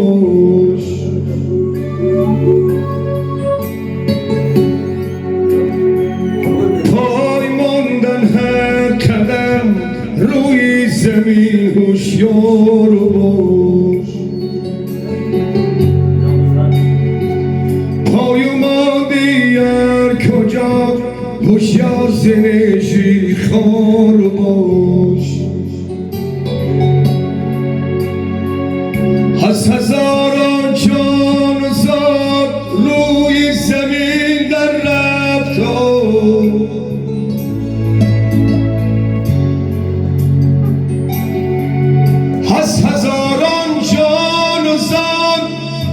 باش. پای ماندن هر قدم روی زمین هوشیار باش. پای ماندی هر کجا هوشیار زنشی خار باش. از هزاران جان زاد روی زمین در رفت، از هزاران جان زاد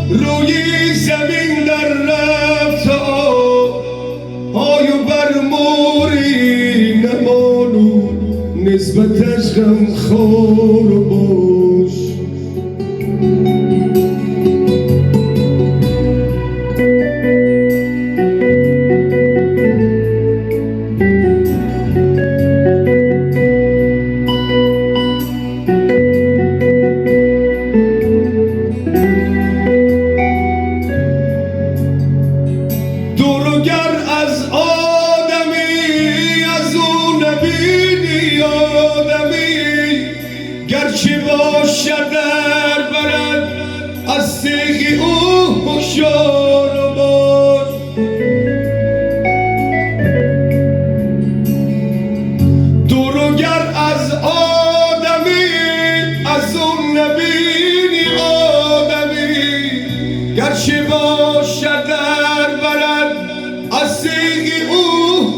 روی زمین در رفت. آیا بر موری نمانو نسبتش غمخوار باش. دورگر از آدمی از او نبینی آدمی، گرچه باشد در برد از تیغ او هوشیار باش. دورگر از آدمی از او نبینی آدمی، گرچه باشد در برد از تیغ او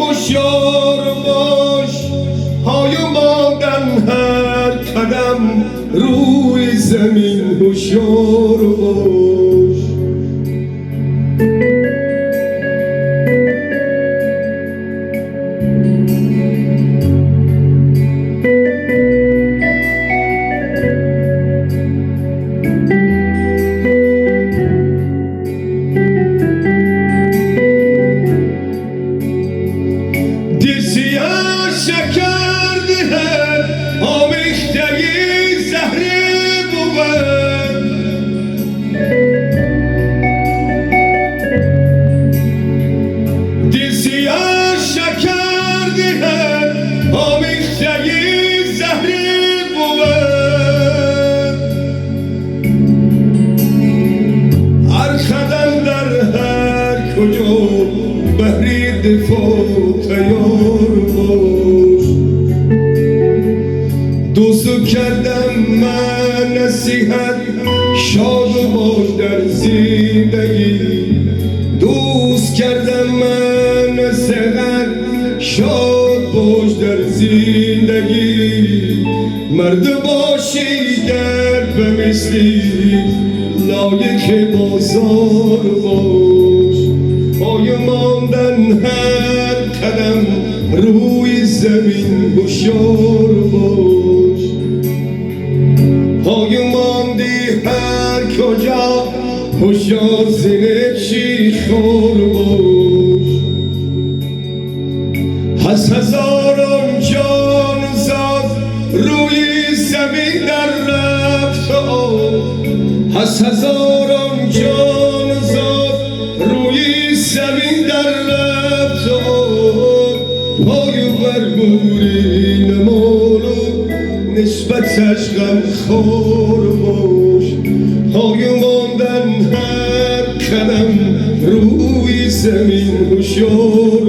هوشیار باش. های ماندن هر قدم روی زمین هوشیار باش. شکر دهد آمیختگی زهری بود. دیسیا شکر دهد آمیختگی زهری بود. هر قدم در هر کجا بهری دفاع تیار باش. دوست کردم من نصیحت شاد باش در زندگی. دوست کردم من نصیحت شاد باش در زندگی. مرد باشی در به مثلی لایق بازار باش. پای ماندن هر قدم روی زمین هوشیار باش. پای ماندی هر کجا هوشیار زنشی خور باش. از هزاران جان زاد روی زمین در رفت. از هزاران جان زاد روی زمین در رفت. پای بر موری نمانو نسبتش غمخوار باش. پای ماندن هر قدم روی زمین هوشیار